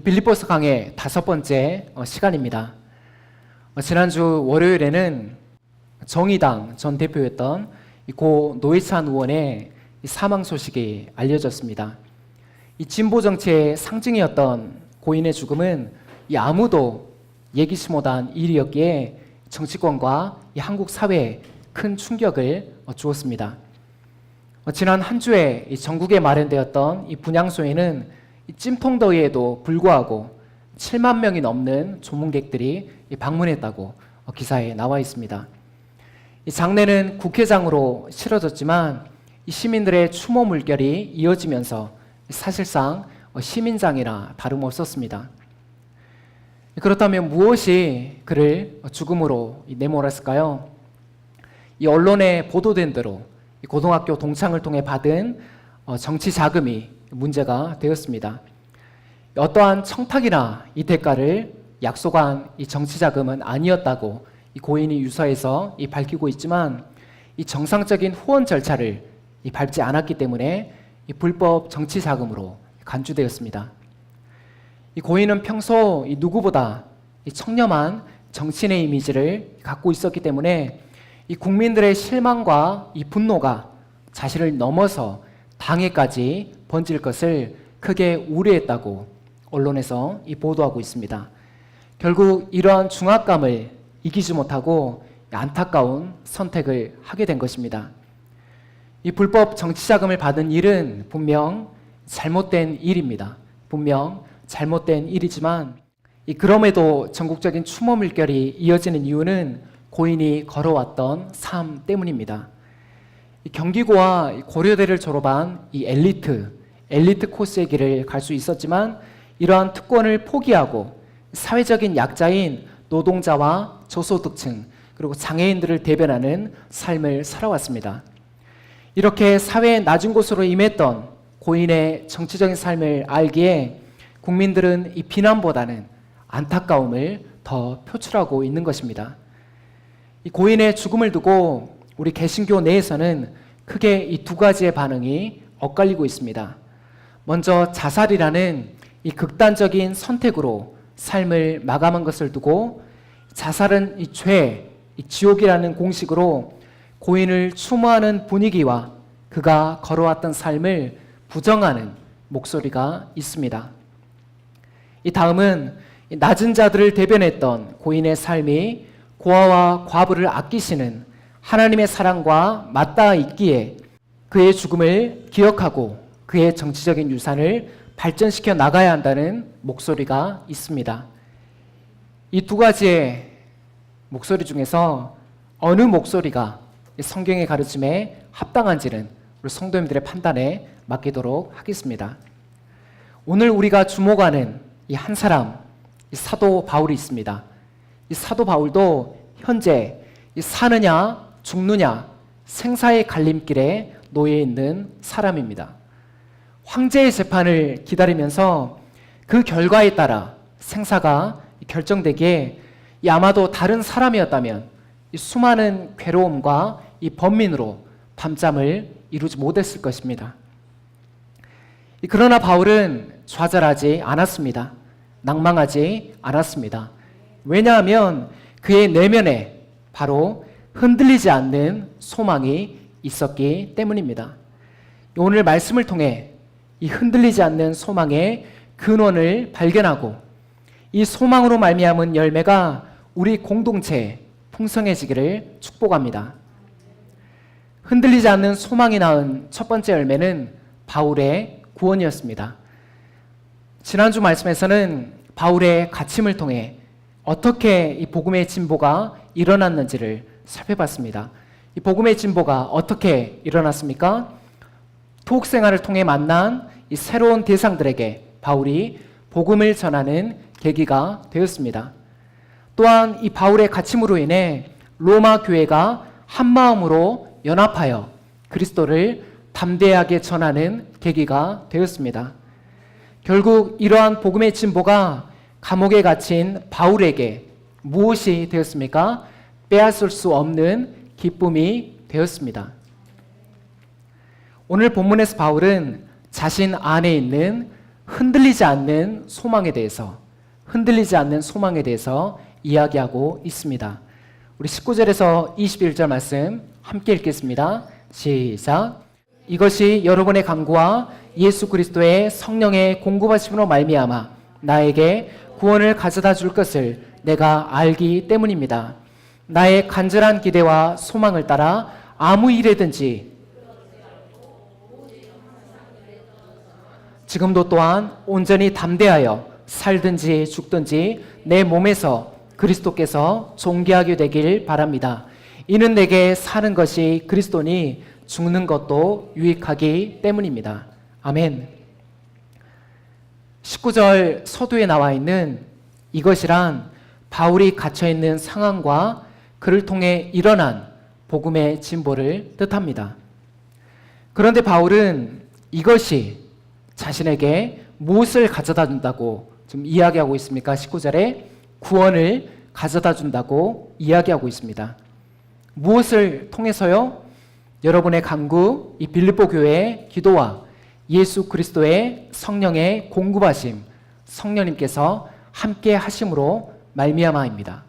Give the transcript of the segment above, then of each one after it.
빌립보서 강의 5번째 시간입니다. 지난주 월요일에는 정의당 전 대표였던 고 노회찬 의원의 사망 소식이 알려졌습니다. 이 진보 정치의 상징이었던 고인의 죽음은 아무도 예기치 못한 일이었기에 정치권과 한국 사회에 큰 충격을 주었습니다. 지난 한 주에 전국에 마련되었던 이 분향소에는 찜통더위에도 불구하고 7만 명이 넘는 조문객들이 방문했다고 기사에 나와 있습니다. 이 장례는 국회장으로 치러졌지만 이 시민들의 추모 물결이 이어지면서 사실상 시민장이나 다름없었습니다. 그렇다면 무엇이 그를 죽음으로 내몰았을까요? 이 언론에 보도된 대로 고등학교 동창을 통해 받은 정치 자금이 문제가 되었습니다. 어떠한 청탁이나 이 대가를 약속한 이 정치 자금은 아니었다고 이 고인이 유서에서 밝히고 있지만 이 정상적인 후원 절차를 밟지 않았기 때문에 이 불법 정치 자금으로 간주되었습니다. 이 고인은 평소 이 누구보다 이 청렴한 정치인의 이미지를 갖고 있었기 때문에 이 국민들의 실망과 이 분노가 자신을 넘어서 당에까지 번질 것을 크게 우려했다고 언론에서 보도하고 있습니다. 결국 이러한 중압감을 이기지 못하고 안타까운 선택을 하게 된 것입니다. 이 불법 정치자금을 받은 일은 분명 잘못된 일입니다. 분명 잘못된 일이지만 그럼에도 전국적인 추모 물결이 이어지는 이유는 고인이 걸어왔던 삶 때문입니다. 경기고와 고려대를 졸업한 이 엘리트 코스의 길을 갈 수 있었지만 이러한 특권을 포기하고 사회적인 약자인 노동자와 저소득층 그리고 장애인들을 대변하는 삶을 살아왔습니다. 이렇게 사회의 낮은 곳으로 임했던 고인의 정치적인 삶을 알기에 국민들은 이 비난보다는 안타까움을 더 표출하고 있는 것입니다. 이 고인의 죽음을 두고 우리 개신교 내에서는 크게 이 두 가지의 반응이 엇갈리고 있습니다. 먼저 자살이라는 이 극단적인 선택으로 삶을 마감한 것을 두고 자살은 이 죄, 이 지옥이라는 공식으로 고인을 추모하는 분위기와 그가 걸어왔던 삶을 부정하는 목소리가 있습니다. 이 다음은 낮은 자들을 대변했던 고인의 삶이 고아와 과부를 아끼시는 하나님의 사랑과 맞닿아 있기에 그의 죽음을 기억하고 그의 정치적인 유산을 발전시켜 나가야 한다는 목소리가 있습니다. 이 두 가지의 목소리 중에서 어느 목소리가 성경의 가르침에 합당한지는 우리 성도님들의 판단에 맡기도록 하겠습니다. 오늘 우리가 주목하는 이 한 사람, 이 사도 바울이 있습니다. 이 사도 바울도 현재 사느냐 죽느냐 생사의 갈림길에 놓여 있는 사람입니다. 황제의 재판을 기다리면서 그 결과에 따라 생사가 결정되기에 아마도 다른 사람이었다면 이 수많은 괴로움과 이 번민으로 밤잠을 이루지 못했을 것입니다. 그러나 바울은 좌절하지 않았습니다. 낭망하지 않았습니다. 왜냐하면 그의 내면에 바로 흔들리지 않는 소망이 있었기 때문입니다. 오늘 말씀을 통해 이 흔들리지 않는 소망의 근원을 발견하고 이 소망으로 말미암은 열매가 우리 공동체에 풍성해지기를 축복합니다. 흔들리지 않는 소망이 낳은 첫 번째 열매는 바울의 구원이었습니다. 지난주 말씀에서는 바울의 갇힘을 통해 어떻게 이 복음의 진보가 일어났는지를 살펴봤습니다. 이 복음의 진보가 어떻게 일어났습니까? 투옥 생활을 통해 만난 이 새로운 대상들에게 바울이 복음을 전하는 계기가 되었습니다. 또한 이 바울의 갇힘으로 인해 로마 교회가 한 마음으로 연합하여 그리스도를 담대하게 전하는 계기가 되었습니다. 결국 이러한 복음의 진보가 감옥에 갇힌 바울에게 무엇이 되었습니까? 빼앗을 수 없는 기쁨이 되었습니다. 오늘 본문에서 바울은 자신 안에 있는 흔들리지 않는 소망에 대해서 이야기하고 있습니다. 우리 19절에서 21절 말씀 함께 읽겠습니다. 시작. 이것이 여러분의 간구와 예수 그리스도의 성령의 공급하심으로 말미암아 나에게 구원을 가져다 줄 것을 내가 알기 때문입니다. 나의 간절한 기대와 소망을 따라 아무 일에든지 지금도 또한 온전히 담대하여 살든지 죽든지 내 몸에서 그리스도께서 존귀하게 되길 바랍니다. 이는 내게 사는 것이 그리스도니 죽는 것도 유익하기 때문입니다. 아멘. 19절 서두에 나와 있는 이것이란 바울이 갇혀있는 상황과 그를 통해 일어난 복음의 진보를 뜻합니다. 그런데 바울은 이것이 자신에게 무엇을 가져다 준다고 지금 이야기하고 있습니까? 19절에 구원을 가져다 준다고 이야기하고 있습니다. 무엇을 통해서요? 여러분의 간구, 이 빌립보 교회의 기도와 예수 그리스도의 성령의 공급하심, 성령님께서 함께 하심으로 말미암아입니다.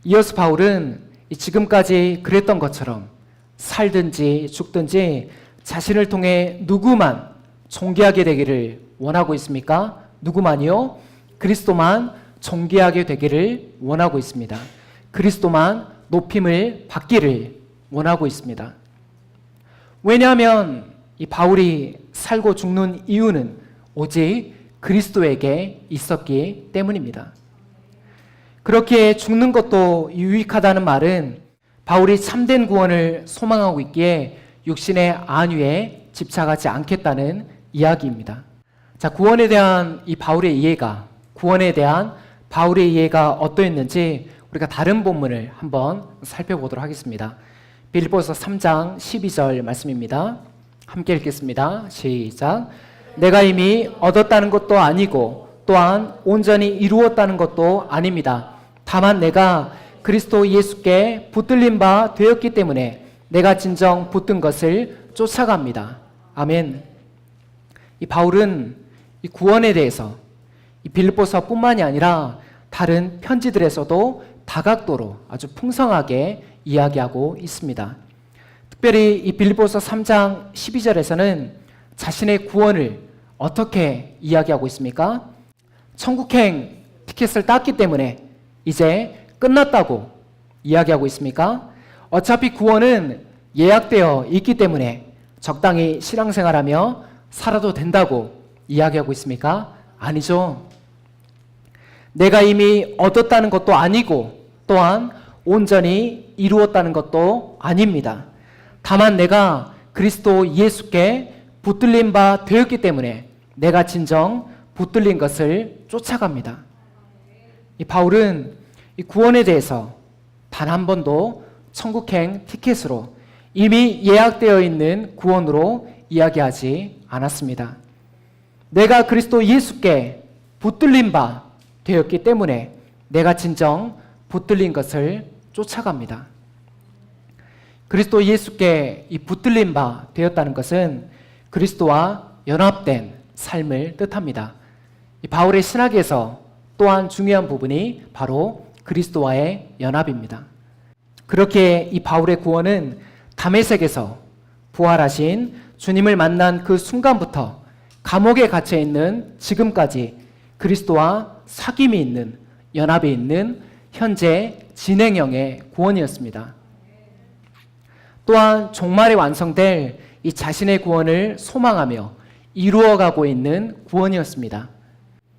이어서 바울은 지금까지 그랬던 것처럼 살든지 죽든지 자신을 통해 누구만 존귀하게 되기를 원하고 있습니까? 누구만이요? 그리스도만 존귀하게 되기를 원하고 있습니다. 그리스도만 높임을 받기를 원하고 있습니다. 왜냐하면 이 바울이 살고 죽는 이유는 오직 그리스도에게 있었기 때문입니다. 그렇게 죽는 것도 유익하다는 말은 바울이 참된 구원을 소망하고 있기에 육신의 안위에 집착하지 않겠다는 이야기입니다. 자, 구원에 대한 바울의 이해가 어떠했는지 우리가 다른 본문을 한번 살펴보도록 하겠습니다. 빌립보서 3장 12절 말씀입니다. 함께 읽겠습니다. 시작. 내가 이미 얻었다는 것도 아니고 또한 온전히 이루었다는 것도 아닙니다. 다만 내가 그리스도 예수께 붙들린 바 되었기 때문에 내가 진정 붙든 것을 쫓아갑니다. 아멘. 이 바울은 이 구원에 대해서 이 빌립보서뿐만이 아니라 다른 편지들에서도 다각도로 아주 풍성하게 이야기하고 있습니다. 특별히 이 빌립보서 3장 12절에서는 자신의 구원을 어떻게 이야기하고 있습니까? 천국행 티켓을 땄기 때문에 이제 끝났다고 이야기하고 있습니까? 어차피 구원은 예약되어 있기 때문에 적당히 신앙생활하며 살아도 된다고 이야기하고 있습니까? 아니죠. 내가 이미 얻었다는 것도 아니고 또한 온전히 이루었다는 것도 아닙니다. 다만 내가 그리스도 예수께 붙들린 바 되었기 때문에 내가 진정 붙들린 것을 쫓아갑니다. 이 바울은 이 구원에 대해서 단 한 번도 천국행 티켓으로 이미 예약되어 있는 구원으로 이야기하지 않았습니다. 내가 그리스도 예수께 붙들린 바 되었기 때문에 내가 진정 붙들린 것을 쫓아갑니다. 그리스도 예수께 이 붙들린 바 되었다는 것은 그리스도와 연합된 삶을 뜻합니다. 이 바울의 신학에서 또한 중요한 부분이 바로 그리스도와의 연합입니다. 그렇게 이 바울의 구원은 다메섹에서 부활하신 주님을 만난 그 순간부터 감옥에 갇혀 있는 지금까지 그리스도와 사귐이 있는, 연합이 있는 현재 진행형의 구원이었습니다. 또한 종말에 완성될 이 자신의 구원을 소망하며 이루어가고 있는 구원이었습니다.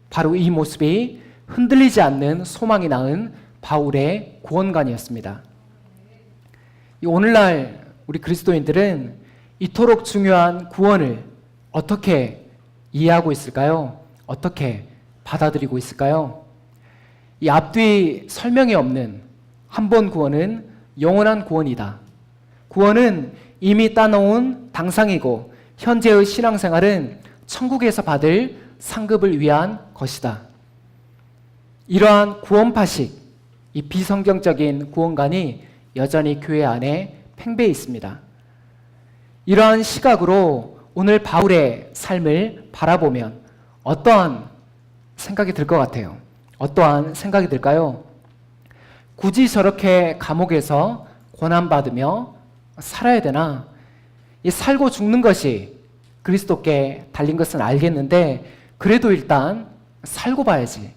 바로 이 모습이 흔들리지 않는 소망이 낳은 바울의 구원관이었습니다. 오늘날 우리 그리스도인들은 이토록 중요한 구원을 어떻게 이해하고 있을까요? 어떻게 받아들이고 있을까요? 이 앞뒤 설명이 없는 한 번 구원은 영원한 구원이다. 구원은 이미 따놓은 당상이고 현재의 신앙생활은 천국에서 받을 상급을 위한 것이다. 이러한 구원파식, 이 비성경적인 구원관이 여전히 교회 안에 팽배해 있습니다. 이러한 시각으로 오늘 바울의 삶을 바라보면 어떠한 생각이 들 것 같아요? 어떠한 생각이 들까요? 굳이 저렇게 감옥에서 고난받으며 살아야 되나? 이 살고 죽는 것이 그리스도께 달린 것은 알겠는데 그래도 일단 살고 봐야지.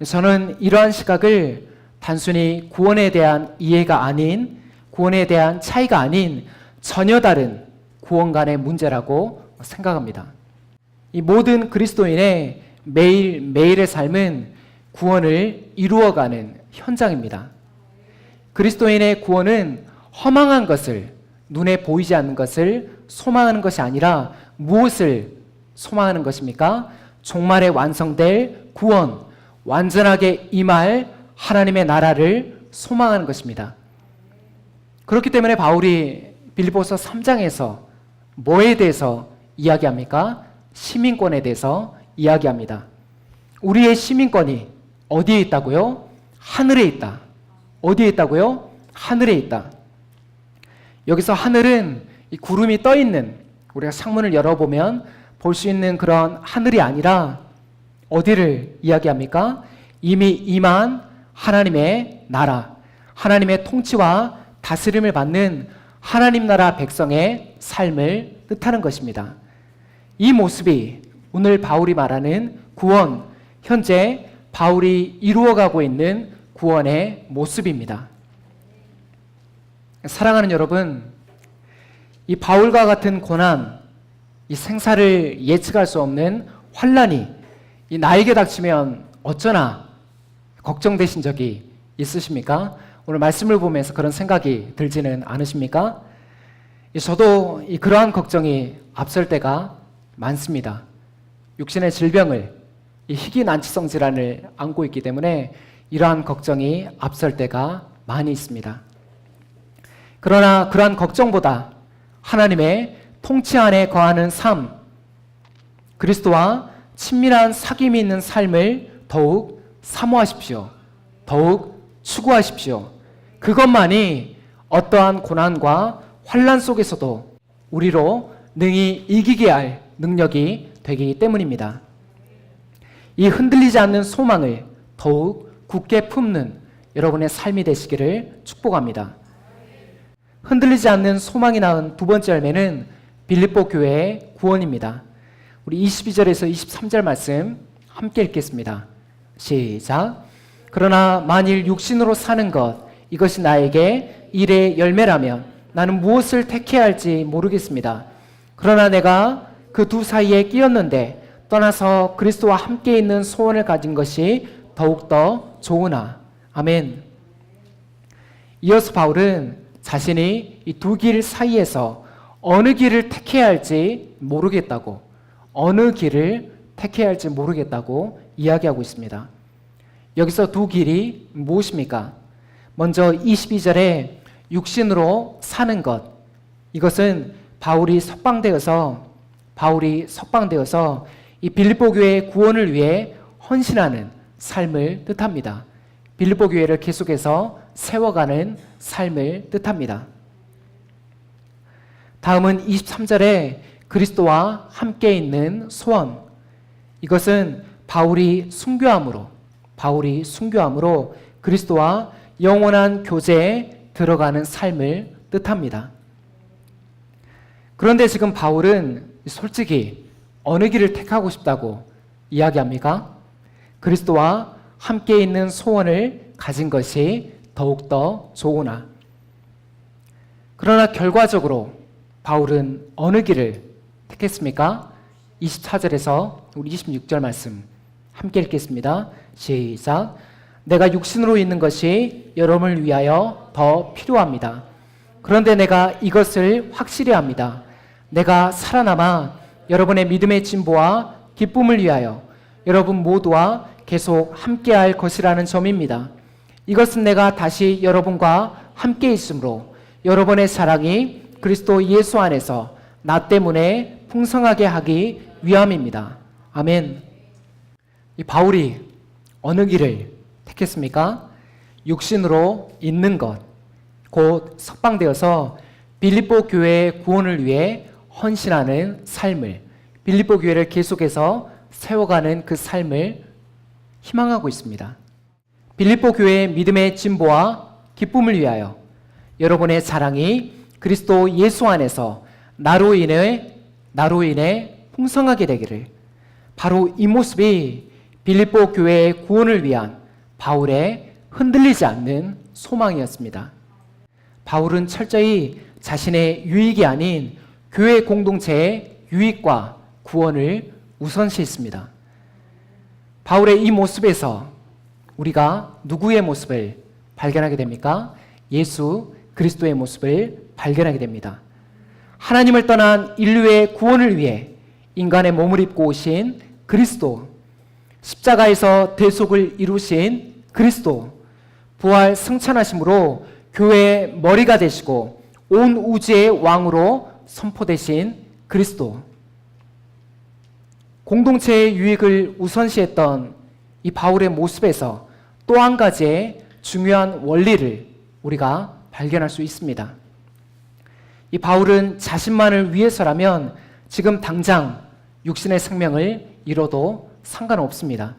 저는 이러한 시각을 단순히 구원에 대한 이해가 아닌, 구원에 대한 차이가 아닌 전혀 다른 구원 간의 문제라고 생각합니다. 이 모든 그리스도인의 매일매일의 삶은 구원을 이루어가는 현장입니다. 그리스도인의 구원은 허망한 것을, 눈에 보이지 않는 것을 소망하는 것이 아니라 무엇을 소망하는 것입니까? 종말에 완성될 구원, 완전하게 임할 하나님의 나라를 소망하는 것입니다. 그렇기 때문에 바울이 빌립보서 3장에서 뭐에 대해서 이야기합니까? 시민권에 대해서 이야기합니다. 우리의 시민권이 어디에 있다고요? 하늘에 있다. 어디에 있다고요? 하늘에 있다. 여기서 하늘은 이 구름이 떠 있는, 우리가 창문을 열어보면 볼 수 있는 그런 하늘이 아니라 어디를 이야기합니까? 이미 임한 하나님의 나라, 하나님의 통치와 다스림을 받는 하나님 나라 백성의 삶을 뜻하는 것입니다. 이 모습이 오늘 바울이 말하는 구원, 현재 바울이 이루어가고 있는 구원의 모습입니다. 사랑하는 여러분, 이 바울과 같은 고난, 이 생사를 예측할 수 없는 환난이 이 나에게 닥치면 어쩌나 걱정되신 적이 있으십니까? 오늘 말씀을 보면서 그런 생각이 들지는 않으십니까? 저도 그러한 걱정이 앞설 때가 많습니다. 육신의 질병을, 이 희귀난치성 질환을 안고 있기 때문에 이러한 걱정이 앞설 때가 많이 있습니다. 그러나 그러한 걱정보다 하나님의 통치 안에 거하는 삶, 그리스도와 친밀한 사귐이 있는 삶을 더욱 사모하십시오. 더욱 추구하십시오. 그것만이 어떠한 고난과 환난 속에서도 우리로 능히 이기게 할 능력이 되기 때문입니다. 이 흔들리지 않는 소망을 더욱 굳게 품는 여러분의 삶이 되시기를 축복합니다. 흔들리지 않는 소망이 낳은 두 번째 열매는 빌립보 교회의 구원입니다. 우리 22절에서 23절 말씀 함께 읽겠습니다. 시작. 그러나 만일 육신으로 사는 것, 이것이 나에게 일의 열매라면 나는 무엇을 택해야 할지 모르겠습니다. 그러나 내가 그 두 사이에 끼었는데 떠나서 그리스도와 함께 있는 소원을 가진 것이 더욱더 좋으나. 아멘. 이어서 바울은 자신이 이 두 길 사이에서 어느 길을 택해야 할지 모르겠다고, 어느 길을 택해야 할지 모르겠다고 이야기하고 있습니다. 여기서 두 길이 무엇입니까? 먼저 22절에 육신으로 사는 것, 이것은 바울이 석방되어서 이 빌립보 교회의 구원을 위해 헌신하는 삶을 뜻합니다. 빌립보 교회를 계속해서 세워가는 삶을 뜻합니다. 다음은 23절에 그리스도와 함께 있는 소원, 이것은 바울이 순교함으로 그리스도와 영원한 교제에 들어가는 삶을 뜻합니다. 그런데 지금 바울은 솔직히 어느 길을 택하고 싶다고 이야기합니까? 그리스도와 함께 있는 소원을 가진 것이 더욱더 좋으나. 그러나 결과적으로 바울은 어느 길을 택했습니까? 24절에서 우리 26절 말씀 함께 읽겠습니다. 시작. 내가 육신으로 있는 것이 여러분을 위하여 더 필요합니다. 그런데 내가 이것을 확실히 합니다. 내가 살아남아 여러분의 믿음의 진보와 기쁨을 위하여 여러분 모두와 계속 함께할 것이라는 점입니다. 이것은 내가 다시 여러분과 함께 있으므로 여러분의 사랑이 그리스도 예수 안에서 나 때문에 풍성하게 하기 위함입니다. 아멘. 이 바울이 어느 길을 택했습니까? 육신으로 있는 것, 곧 석방되어서 빌립보 교회의 구원을 위해 헌신하는 삶을, 빌립보 교회를 계속해서 세워가는 그 삶을 희망하고 있습니다. 빌립보 교회의 믿음의 진보와 기쁨을 위하여 여러분의 자랑이 그리스도 예수 안에서 나로 인해 풍성하게 되기를, 바로 이 모습이 빌립보 교회의 구원을 위한 바울의 흔들리지 않는 소망이었습니다. 바울은 철저히 자신의 유익이 아닌 교회 공동체의 유익과 구원을 우선시했습니다. 바울의 이 모습에서 우리가 누구의 모습을 발견하게 됩니까? 예수 그리스도의 모습을 발견하게 됩니다. 하나님을 떠난 인류의 구원을 위해 인간의 몸을 입고 오신 그리스도, 십자가에서 대속을 이루신 그리스도, 부활 승천하심으로 교회의 머리가 되시고 온 우주의 왕으로 선포되신 그리스도, 공동체의 유익을 우선시했던 이 바울의 모습에서 또 한 가지의 중요한 원리를 우리가 발견할 수 있습니다. 이 바울은 자신만을 위해서라면 지금 당장 육신의 생명을 잃어도 상관없습니다.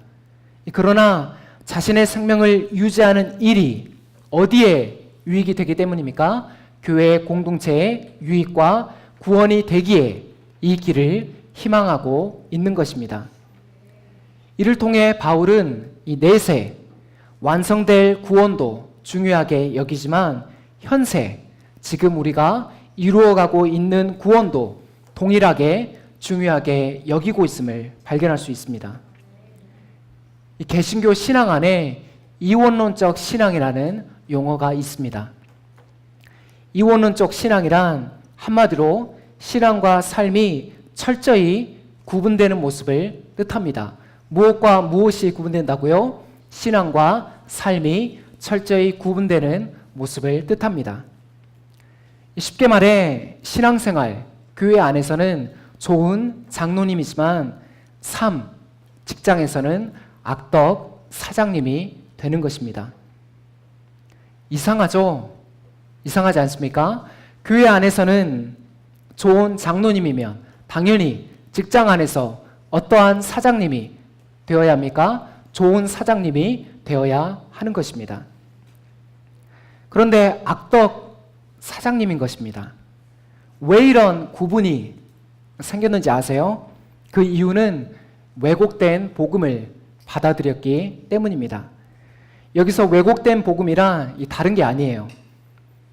그러나 자신의 생명을 유지하는 일이 어디에 유익이 되기 때문입니까? 교회의 공동체의 유익과 구원이 되기에 이 길을 희망하고 있는 것입니다. 이를 통해 바울은 이 내세 완성될 구원도 중요하게 여기지만 현세, 지금 우리가 이루어가고 있는 구원도 동일하게 중요하게 여기고 있음을 발견할 수 있습니다. 이 개신교 신앙 안에 이원론적 신앙이라는 용어가 있습니다. 이원론적 신앙이란 한마디로 신앙과 삶이 철저히 구분되는 모습을 뜻합니다. 무엇과 무엇이 구분된다고요? 신앙과 삶이 철저히 구분되는 모습을 뜻합니다. 쉽게 말해 신앙생활, 교회 안에서는 좋은 장로님이지만 삶, 직장에서는 악덕 사장님이 되는 것입니다. 이상하죠? 이상하지 않습니까? 교회 안에서는 좋은 장로님이면 당연히 직장 안에서 어떠한 사장님이 되어야 합니까? 좋은 사장님이 되어야 하는 것입니다. 그런데 악덕 사장님인 것입니다. 왜 이런 구분이 생겼는지 아세요? 그 이유는 왜곡된 복음을 받아들였기 때문입니다. 여기서 왜곡된 복음이란 다른 게 아니에요.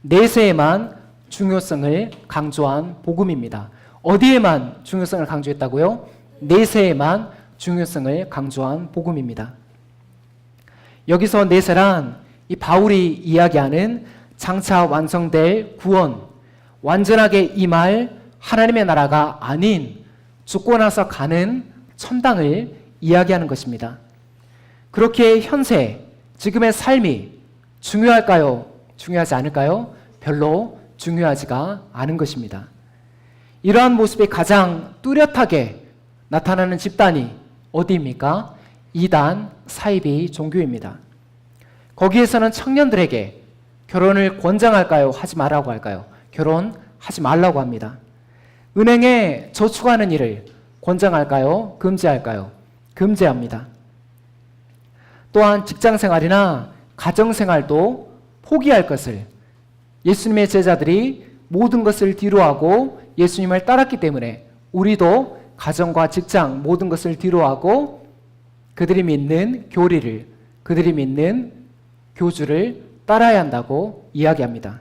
내세에만 중요성을 강조한 복음입니다. 어디에만 중요성을 강조했다고요? 내세에만 중요성을 강조한 복음입니다. 여기서 내세란 이 바울이 이야기하는 장차 완성될 구원, 완전하게 임할 하나님의 나라가 아닌 죽고 나서 가는 천당을 이야기하는 것입니다. 그렇게 현세, 지금의 삶이 중요할까요? 중요하지 않을까요? 별로 중요하지가 않은 것입니다. 이러한 모습이 가장 뚜렷하게 나타나는 집단이 어디입니까? 이단 사이비 종교입니다. 거기에서는 청년들에게 결혼을 권장할까요? 하지 말라고 할까요? 결혼하지 말라고 합니다. 은행에 저축하는 일을 권장할까요? 금지할까요? 금지합니다. 또한 직장생활이나 가정생활도 포기할 것을, 예수님의 제자들이 모든 것을 뒤로하고 예수님을 따랐기 때문에 우리도 가정과 직장 모든 것을 뒤로하고 그들이 믿는 교리를, 그들이 믿는 교주를 따라야 한다고 이야기합니다.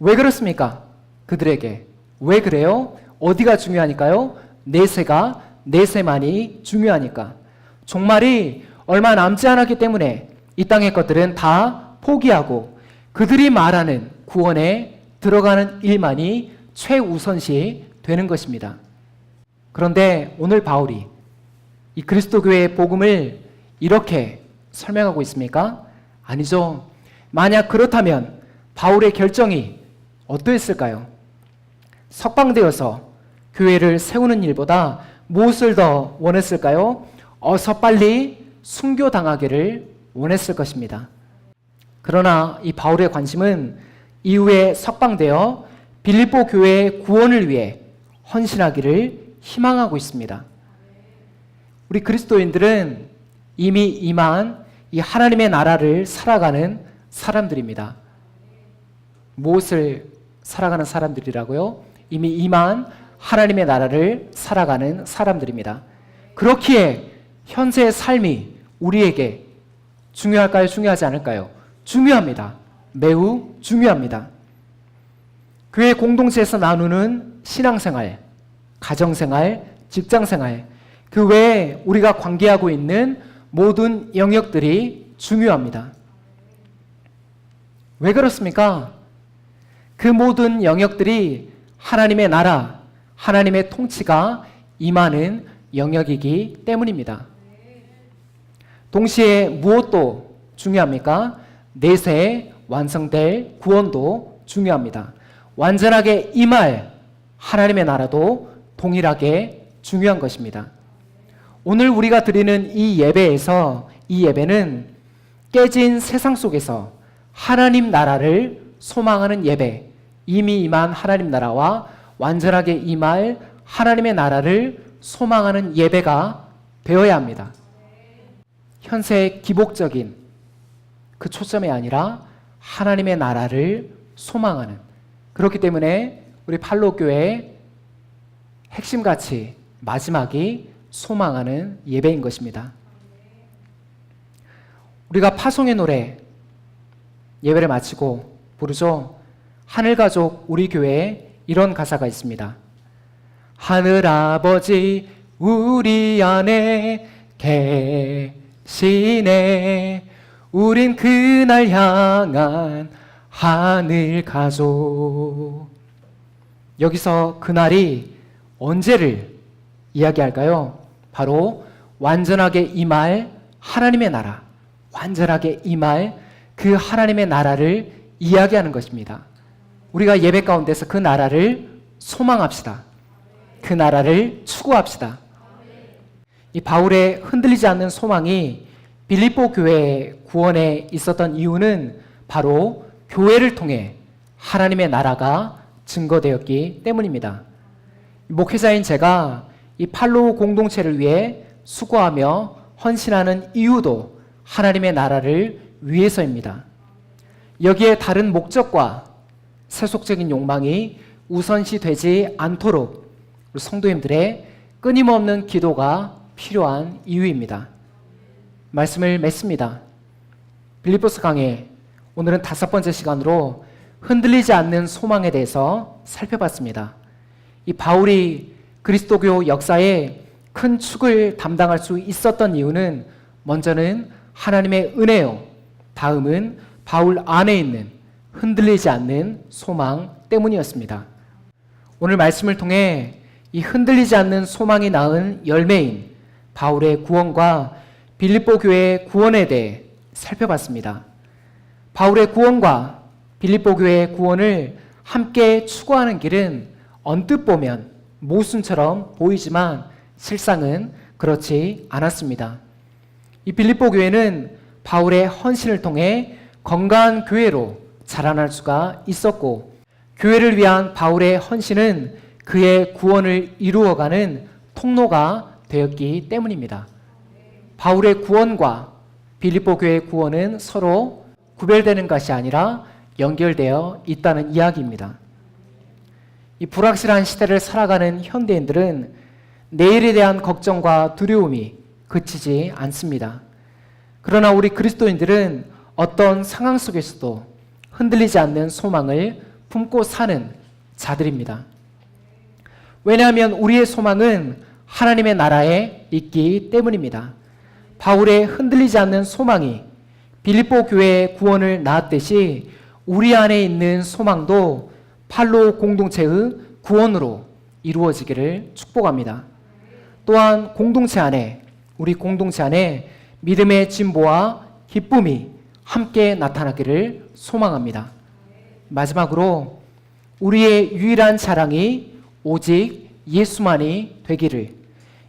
왜 그렇습니까? 그들에게. 왜 그래요? 어디가 중요하니까요? 내세만이 중요하니까. 종말이 얼마 남지 않았기 때문에 이 땅의 것들은 다 포기하고 그들이 말하는 구원에 들어가는 일만이 최우선시 되는 것입니다. 그런데 오늘 바울이 이 그리스도교회의 복음을 이렇게 설명하고 있습니까? 아니죠. 만약 그렇다면 바울의 결정이 어떠했을까요? 석방되어서 교회를 세우는 일보다 무엇을 더 원했을까요? 어서 빨리 순교당하기를 원했을 것입니다. 그러나 이 바울의 관심은 이후에 석방되어 빌립보 교회의 구원을 위해 헌신하기를 희망하고 있습니다. 우리 그리스도인들은 이미 임한 이 하나님의 나라를 살아가는 사람들입니다. 무엇을 살아가는 사람들이라고요? 이미 임한 하나님의 나라를 살아가는 사람들입니다. 그렇기에 현세의 삶이 우리에게 중요할까요? 중요하지 않을까요? 중요합니다. 매우 중요합니다. 교회 공동체에서 나누는 신앙생활, 가정생활, 직장생활, 그 외에 우리가 관계하고 있는 모든 영역들이 중요합니다. 왜 그렇습니까? 그 모든 영역들이 하나님의 나라, 하나님의 통치가 임하는 영역이기 때문입니다. 동시에 무엇도 중요합니까? 내세에 완성될 구원도 중요합니다. 완전하게 임할 하나님의 나라도 동일하게 중요한 것입니다. 오늘 우리가 드리는 이 예배에서 이 예배는 깨진 세상 속에서 하나님 나라를 소망하는 예배, 이미 임한 하나님 나라와 완전하게 임할 하나님의 나라를 소망하는 예배가 되어야 합니다. 현세의 기복적인 그 초점이 아니라 하나님의 나라를 소망하는, 그렇기 때문에 우리 팔로교회의 핵심가치 마지막이 소망하는 예배인 것입니다. 우리가 파송의 노래 예배를 마치고 부르죠. 하늘가족 우리 교회에 이런 가사가 있습니다. 하늘아버지 우리 안에 계시네, 우린 그날 향한 하늘가족. 여기서 그날이 언제를 이야기할까요? 바로 완전하게 임할 하나님의 나라, 완전하게 임할 그 하나님의 나라를 이야기하는 것입니다. 우리가 예배 가운데서 그 나라를 소망합시다. 그 나라를 추구합시다. 이 바울의 흔들리지 않는 소망이 빌립보 교회의 구원에 있었던 이유는 바로 교회를 통해 하나님의 나라가 증거되었기 때문입니다. 목회자인 제가 이 팔로우 공동체를 위해 수고하며 헌신하는 이유도 하나님의 나라를 위해서입니다. 여기에 다른 목적과 세속적인 욕망이 우선시 되지 않도록 우리 성도님들의 끊임없는 기도가 필요한 이유입니다. 말씀을 맺습니다. 빌립보서 강해, 오늘은 5번째 시간으로 흔들리지 않는 소망에 대해서 살펴봤습니다. 이 바울이 그리스도교 역사에 큰 축을 담당할 수 있었던 이유는 먼저는 하나님의 은혜요, 다음은 바울 안에 있는 흔들리지 않는 소망 때문이었습니다. 오늘 말씀을 통해 이 흔들리지 않는 소망이 낳은 열매인 바울의 구원과 빌립보 교회의 구원에 대해 살펴봤습니다. 바울의 구원과 빌립보 교회의 구원을 함께 추구하는 길은 언뜻 보면 모순처럼 보이지만 실상은 그렇지 않았습니다. 이 빌립보 교회는 바울의 헌신을 통해 건강한 교회로 자라날 수가 있었고, 교회를 위한 바울의 헌신은 그의 구원을 이루어가는 통로가 되었기 때문입니다. 바울의 구원과 빌립보 교회의 구원은 서로 구별되는 것이 아니라 연결되어 있다는 이야기입니다. 이 불확실한 시대를 살아가는 현대인들은 내일에 대한 걱정과 두려움이 그치지 않습니다. 그러나 우리 그리스도인들은 어떤 상황 속에서도 흔들리지 않는 소망을 품고 사는 자들입니다. 왜냐하면 우리의 소망은 하나님의 나라에 있기 때문입니다. 바울의 흔들리지 않는 소망이 빌립보 교회의 구원을 낳았듯이 우리 안에 있는 소망도 팔로 공동체의 구원으로 이루어지기를 축복합니다. 또한 공동체 안에, 우리 공동체 안에 믿음의 진보와 기쁨이 함께 나타나기를 소망합니다. 마지막으로 우리의 유일한 자랑이 오직 예수만이 되기를,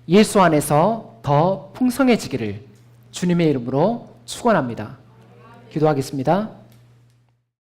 예수 안에서 더 풍성해지기를 주님의 이름으로 축원합니다. 기도하겠습니다.